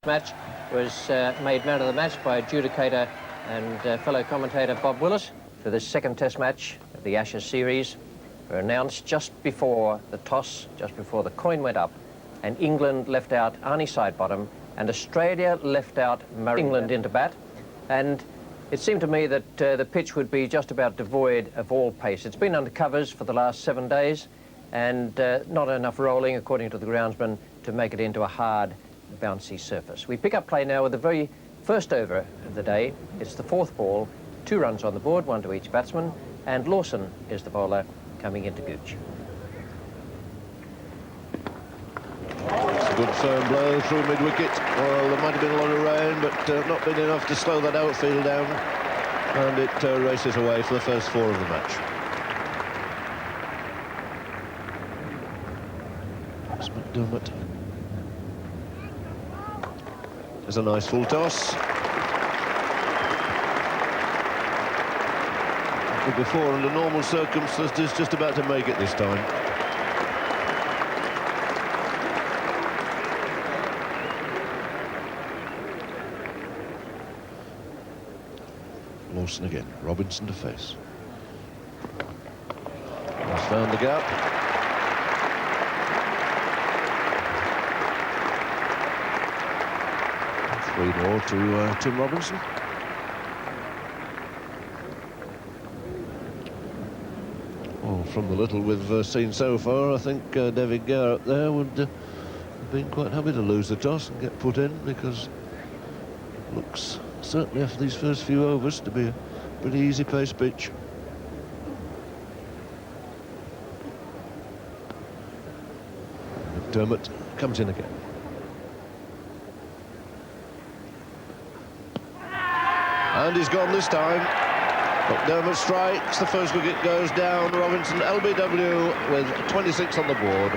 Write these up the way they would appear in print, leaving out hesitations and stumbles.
match was made man of the match by adjudicator and fellow commentator Bob Willis. For the second test match of the Ashes series were announced just before the toss, just before the coin went up, and England left out Arnie Sidebottom and Australia left out Murray England into bat. And it seemed to me that the pitch would be just about devoid of all pace. It's been under covers for the last 7 days and not enough rolling, according to the groundsman, to make it into a hard, bouncy surface. We pick up play now with the very first over of the day. It's the fourth ball, 2 runs on the board, 1 to each batsman, and Lawson is the bowler coming into Gooch. It's a good firm blow through mid-wicket. Well, there might have been a lot of rain, but not been enough to slow that outfield down, and it races away for the first 4 of the match. It's McDermott. There's a nice full toss. Before, under normal circumstances, just about to make it this time. Lawson again, Robinson to face. He's found the gap. Three more to Tim Robinson. Well, from the little we've seen so far, I think David Gower up there would have been quite happy to lose the toss and get put in, because it looks, certainly after these first few overs, to be a pretty easy pace pitch. McDermott comes in again. And he's gone this time. McDermott strikes, the first wicket goes down. Robinson, LBW, with 26 on the board.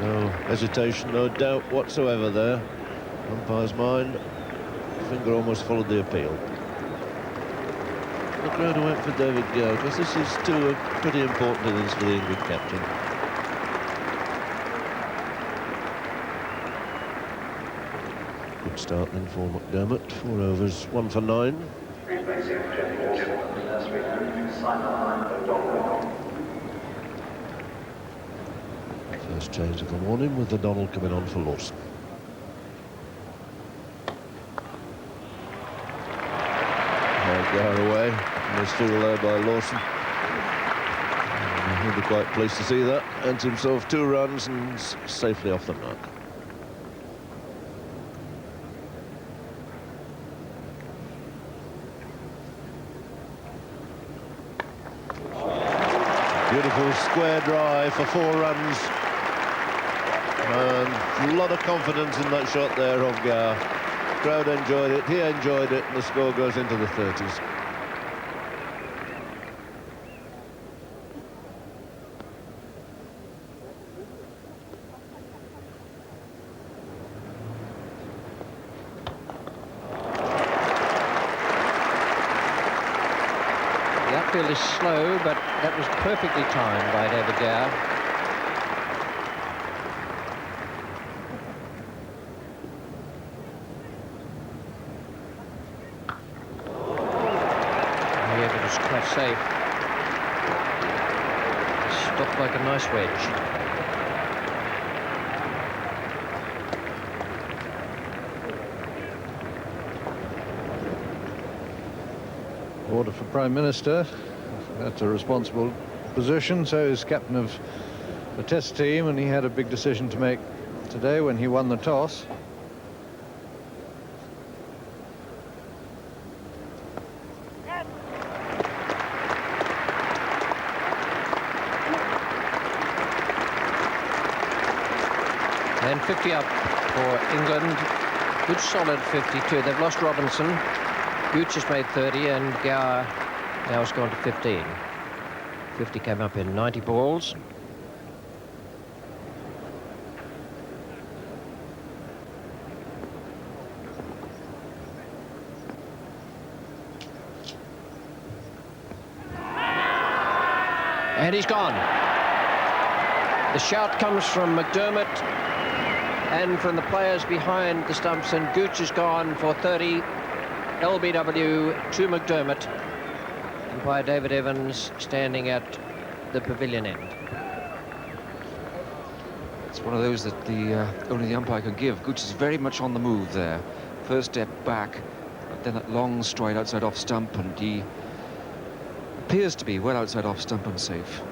No hesitation, no doubt whatsoever there. Umpire's mind, finger almost followed the appeal. The crowd went for David Gower, because this is two pretty important innings for the England captain. Good start then for McDermott. 4 overs, 1 for 9. First change of the morning with the Donald coming on for Lawson. Gower away, and they're still there by Lawson. He'll be quite pleased to see that. Earns himself 2 runs and safely off the mark. Beautiful square drive for 4 runs. And a lot of confidence in that shot there of Gower. The crowd enjoyed it, he enjoyed it, and the score goes into the 30s. The outfield is slow, but that was perfectly timed by David Gower. Yeah, but it's quite safe. Stopped like a nice wedge. Order for Prime Minister. That's a responsible position. So is captain of the Test team, and he had a big decision to make today when he won the toss. And 50 up for England. Good solid 52. They've lost Robinson. Gooch has made 30, and Gower now has gone to 15. 50 came up in 90 balls. And he's gone. The shout comes from McDermott and from the players behind the stumps, and Gooch is gone for 30. LBW to McDermott. Umpire David Evans standing at the pavilion end. It's one of those that only the umpire can give. Gooch is very much on the move there. First step back, but then that long stride outside off stump, and he appears to be well outside off stump and safe.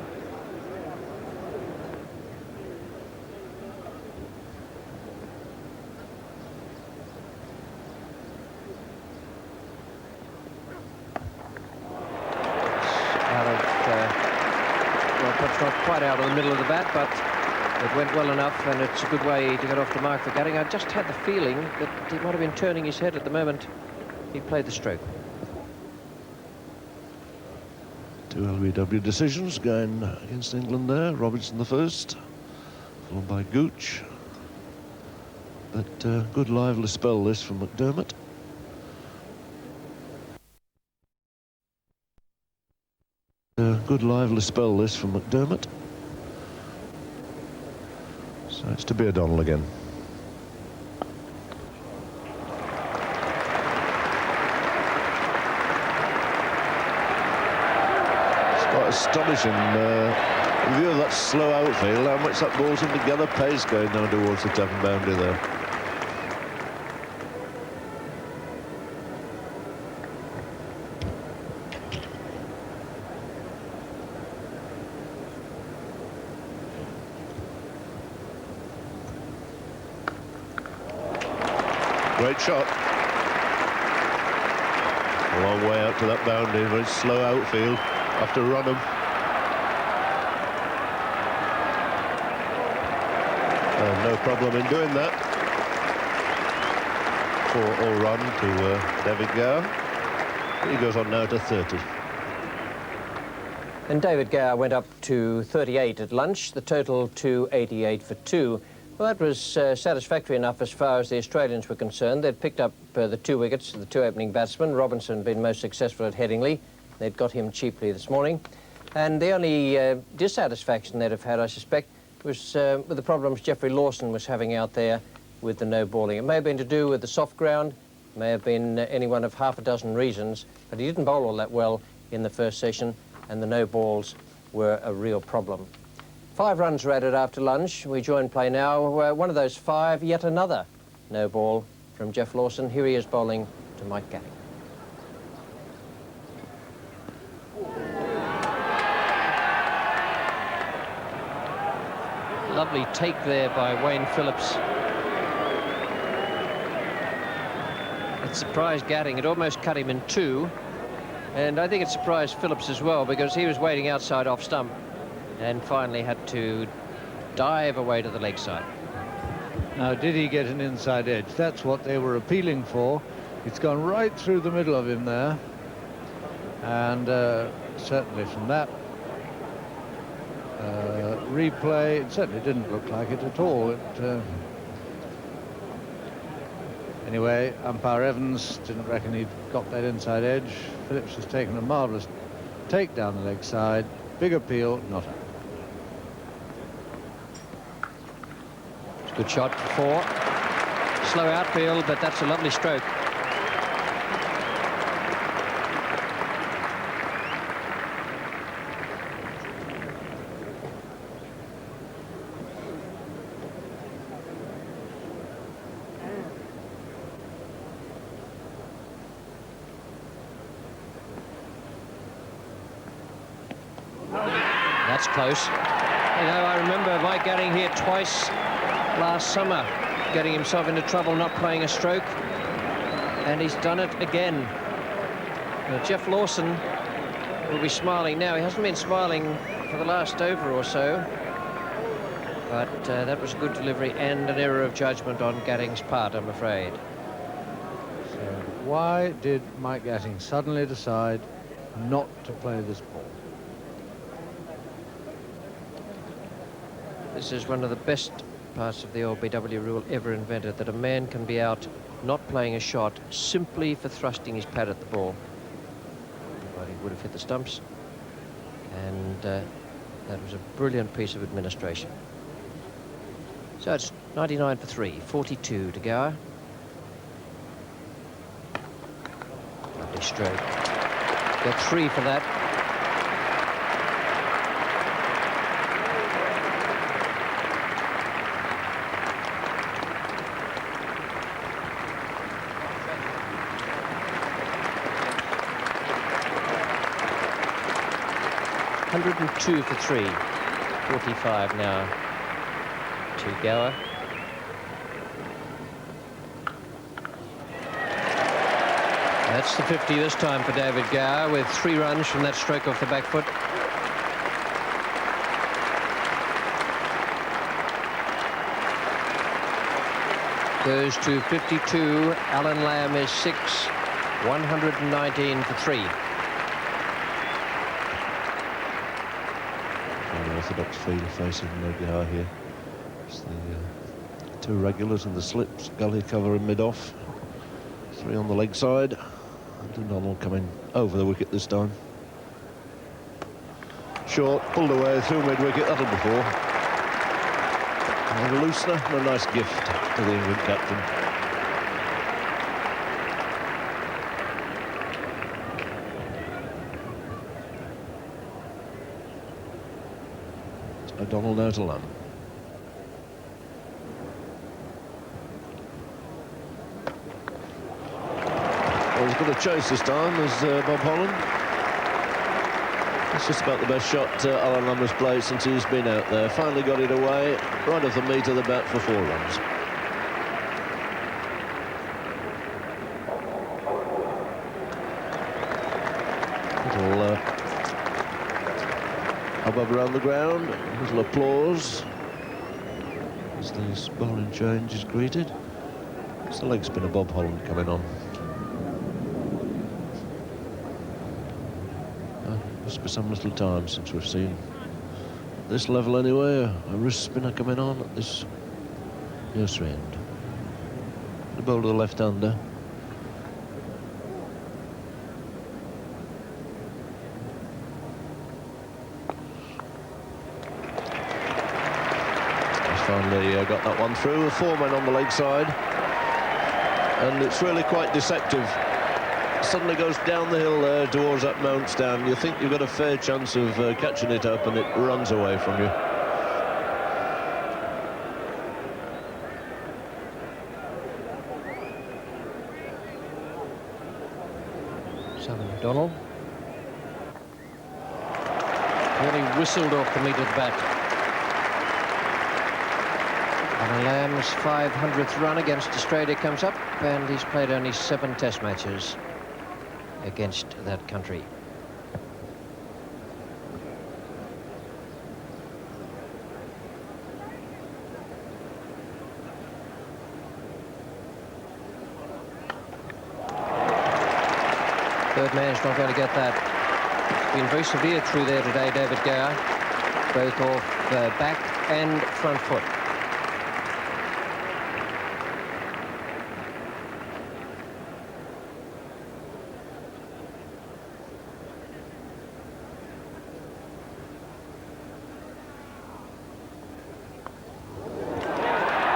Not quite out of the middle of the bat, but it went well enough, and it's a good way to get off the mark for Gatting. I just had the feeling that he might have been turning his head at the moment he played the stroke. 2 LBW decisions going against England there. Robinson the first, followed by Gooch. But good lively spell this from McDermott. Good lively spell this from McDermott. So it's to be O'Donnell again. It's quite astonishing, in view of that slow outfield, how much that ball's in together pace going down towards the 10th boundary there. Great shot. A long way out to that boundary, very slow outfield after Rodham. No problem in doing that. 4-all run to David Gower. He goes on now to 30. And David Gower went up to 38 at lunch, the total to 88 for 2. Well, that was satisfactory enough as far as the Australians were concerned. They'd picked up the 2 wickets, the 2 opening batsmen. Robinson had been most successful at Headingley. They'd got him cheaply this morning. And the only dissatisfaction they'd have had, I suspect, was with the problems Geoffrey Lawson was having out there with the no bowling. It may have been to do with the soft ground, may have been any one of half a dozen reasons, but he didn't bowl all that well in the first session, and the no balls were a real problem. 5 runs were added after lunch. We join play now. One of those 5, yet another no ball from Geoff Lawson. Here he is bowling to Mike Gatting. Lovely take there by Wayne Phillips. It surprised Gatting. It almost cut him in 2. And I think it surprised Phillips as well, because he was waiting outside off stump and finally had to dive away to the leg side. Now, did he get an inside edge? That's what they were appealing for. It's gone right through the middle of him there. And certainly from that replay, it certainly didn't look like it at all. Anyway, umpire Evans didn't reckon he'd got that inside edge. Phillips has taken a marvellous take down the leg side. Big appeal, not out. Good shot for 4. Slow outfield, but that's a lovely stroke. That's close. You know, I remember Mike Gatting here twice last summer, getting himself into trouble not playing a stroke, and he's done it again. Now, Geoff Lawson will be smiling now. He hasn't been smiling for the last over or so, but that was a good delivery and an error of judgment on Gatting's part, I'm afraid. So why did Mike Gatting suddenly decide not to play this ball? This is one of the best parts of the LBW rule ever invented, that a man can be out not playing a shot simply for thrusting his pad at the ball. But he would have hit the stumps, and That was a brilliant piece of administration. So it's 99 for 3, 42 to Gower. Lovely stroke. Got 3 for that. $102 for 3. 45 now to Gower. That's the 50 this time for David Gower, with 3 runs from that stroke off the back foot. Goes to 52. Alan Lamb is 6. 119 for 3. Orthodox field facing Gower here. It's the 2 regulars and the slips. Gully cover in mid-off. 3 on the leg side. And Donald coming over the wicket this time. Short, pulled away through mid-wicket. That'll be 4. And a loosener and a nice gift to the England captain. O'Donnell now to Lamb. Well, he's got a chase this time as Bob Holland. It's just about the best shot Alan Lamb has played since he's been out there. Finally got it away, right off the meat of the bat for 4 runs. Little hubbub around the ground, a little applause as this bowling change is greeted. It's the leg spinner Bob Holland coming on. Must be some little time since we've seen, at this level anyway, a wrist spinner coming on at this nursery end. The bowler, the left-hander. Finally got that one through, 4 men on the leg side, and it's really quite deceptive. Suddenly goes down the hill there towards that mount stand. You think you've got a fair chance of catching it up, and it runs away from you. Southern McDonald. Nearly whistled off the meat of the bat. Alan Lamb's 500th run against Australia comes up, and he's played only 7 test matches against that country. Third man's not going to get that. Been very severe through there today, David Gower, both off back and front foot.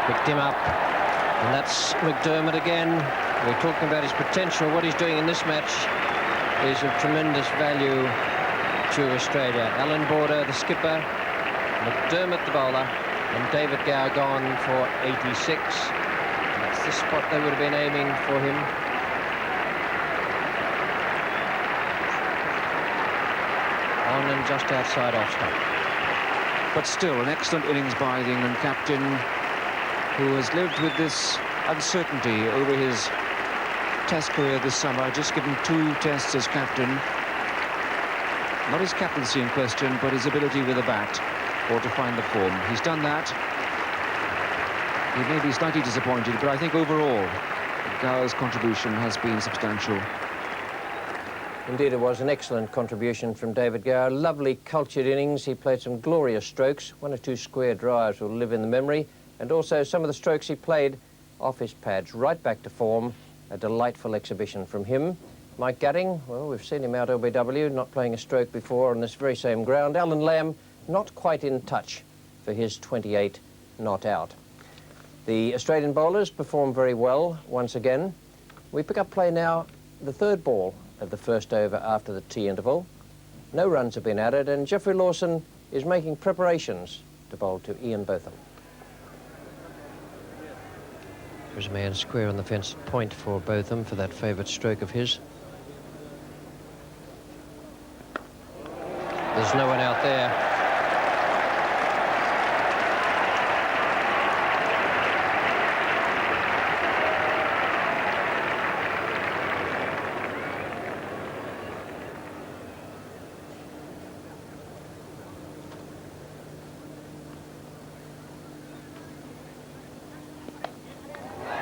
Picked him up, and that's McDermott again. We're talking about his potential. What he's doing in this match is of tremendous value to Australia. Alan Border, the skipper, McDermott, the bowler, and David Gower gone for 86. That's the spot they would have been aiming for him. On and just outside off stump. But still, an excellent innings by the England captain, who has lived with this uncertainty over his test career this summer, just given 2 tests as captain. Not his captaincy in question, but his ability with a bat, or to find the form. He's done that. He may be slightly disappointed, but I think overall, Gower's contribution has been substantial. Indeed, it was an excellent contribution from David Gower. Lovely, cultured innings. He played some glorious strokes. 1 or 2 square drives will live in the memory. And also some of the strokes he played off his pads, right back to form. A delightful exhibition from him. Mike Gatting, well, we've seen him out LBW, not playing a stroke before on this very same ground. Alan Lamb, not quite in touch for his 28 not out. The Australian bowlers perform very well once again. We pick up play now, the third ball of the first over after the tea interval. No runs have been added, and Geoffrey Lawson is making preparations to bowl to Ian Botham. There's a man square on the fence point for Botham for that favourite stroke of his. There's no one out there.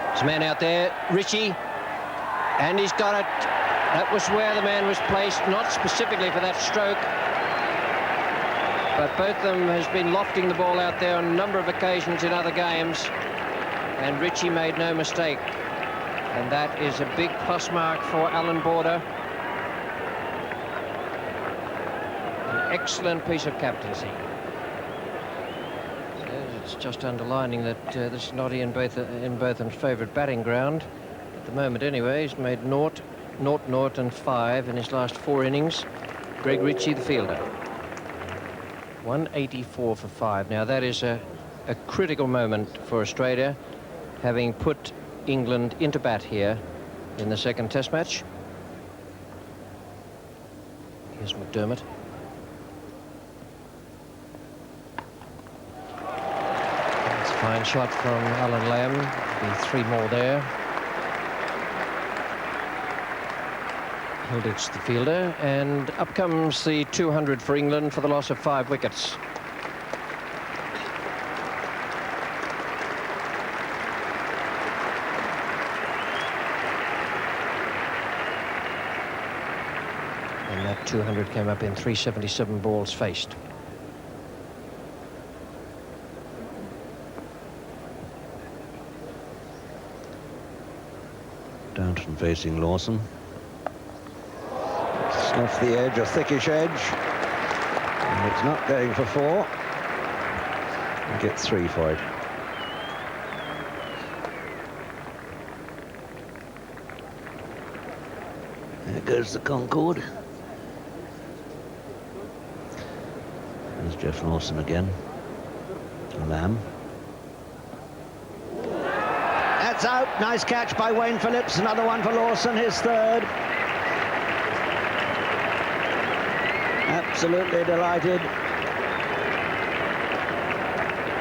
There's a man out there, Richie, and he's got it. That was where the man was placed, not specifically for that stroke. But Botham has been lofting the ball out there on a number of occasions in other games, and Richie made no mistake. And that is a big plus mark for Allan Border. An excellent piece of captaincy. It's just underlining that this is not Ian Botham's favourite batting ground. At the moment anyway, he's made 0, 0, 0 and 5 in his last 4 innings. Greg Ritchie, the fielder. 184 for 5. Now that is a critical moment for Australia, having put England into bat here in the second test match. Here's McDermott. That's a fine shot from Allan Lamb. There'll be 3 more there. Hilditch, the fielder, and up comes the 200 for England for the loss of 5 wickets. And that 200 came up in 377 balls faced. Downton facing Lawson. Off the edge, a thickish edge, and it's not going for 4. You get 3 for it. There goes the Concorde. There's Geoff Lawson again. Lamb. That's out. Nice catch by Wayne Phillips. Another one for Lawson, his 3rd. Absolutely delighted.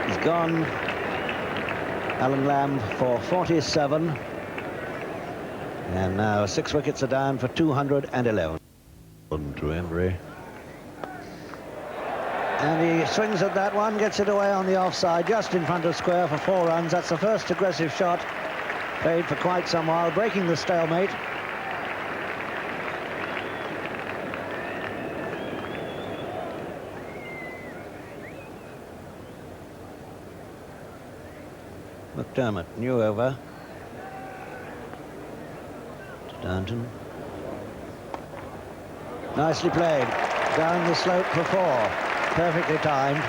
He's gone. Allan Lamb for 47. And now 6 wickets are down for 211. To Emery. And he swings at that one, gets it away on the offside, just in front of square for 4 runs. That's the first aggressive shot played for quite some while, breaking the stalemate. McDermott, new over to Downton. Nicely played, down the slope for 4, perfectly timed.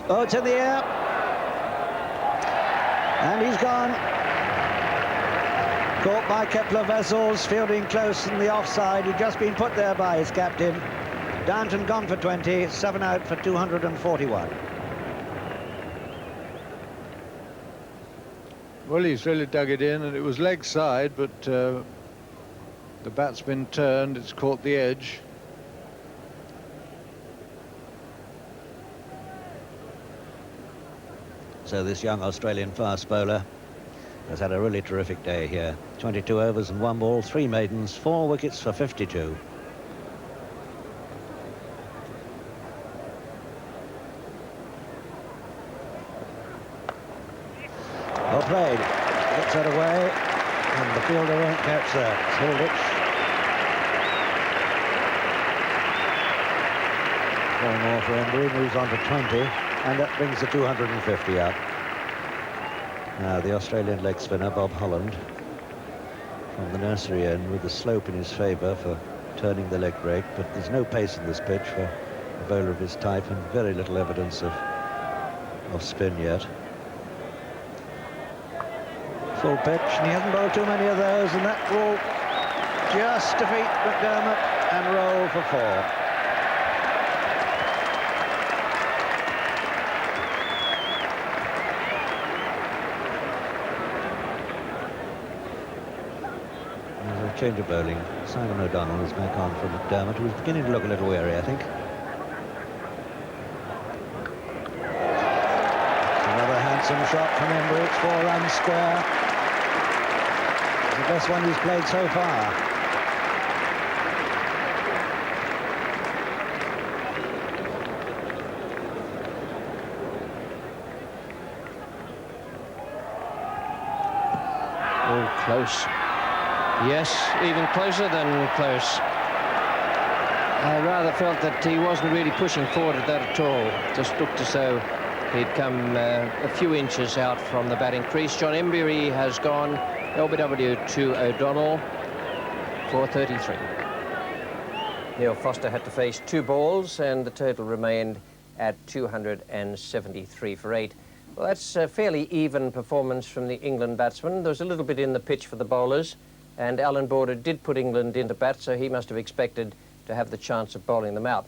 Oh, it's in the air. And he's gone. Caught by Kepler Wessels, fielding close in the offside. He'd just been put there by his captain. Downton gone for 20, 7 out for 241. Well, he's really dug it in, and it was leg side, but the bat's been turned. It's caught the edge. So this young Australian fast bowler has had a really terrific day here. 22 overs and 1 ball, 3 maidens, 4 wickets for 52. Well played. Gets that away, and the fielder won't catch that. Hilditch. One more for Embry, moves on to 20, and that brings the 250 up. Now the Australian leg spinner, Bob Holland, from the nursery end with the slope in his favour for turning the leg break, but there's no pace in this pitch for a bowler of his type and very little evidence of spin yet. Full pitch, and he hasn't bowled too many of those, and that will just defeat McDermott and roll for 4. Change of bowling. Simon O'Donnell is back on for McDermott, who was beginning to look a little weary, I think. Another handsome shot from Embry. It's 4 runs square. It's the best one he's played so far. Oh, close. Yes, even closer than close. I rather felt that he wasn't really pushing forward at that at all. Just looked as though he'd come a few inches out from the batting crease. John Embury has gone LBW to O'Donnell for 33. Neil Foster had to face 2 balls, and the total remained at 273 for 8. Well, that's a fairly even performance from the England batsmen. There was a little bit in the pitch for the bowlers, and Alan Border did put England into bat, so he must have expected to have the chance of bowling them out.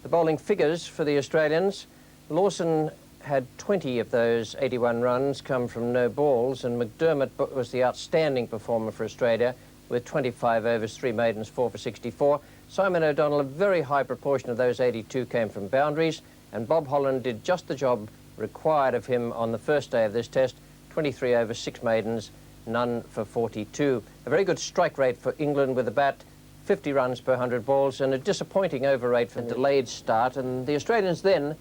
The bowling figures for the Australians: Lawson had 20 of those 81 runs come from no balls, and McDermott was the outstanding performer for Australia with 25 overs, 3 maidens, 4 for 64. Simon O'Donnell, a very high proportion of those 82 came from boundaries, and Bob Holland did just the job required of him on the first day of this test: 23 overs, 6 maidens, none for 42. A very good strike rate for England with the bat, 50 runs per 100 balls, and a disappointing over rate for a delayed start. And the Australians then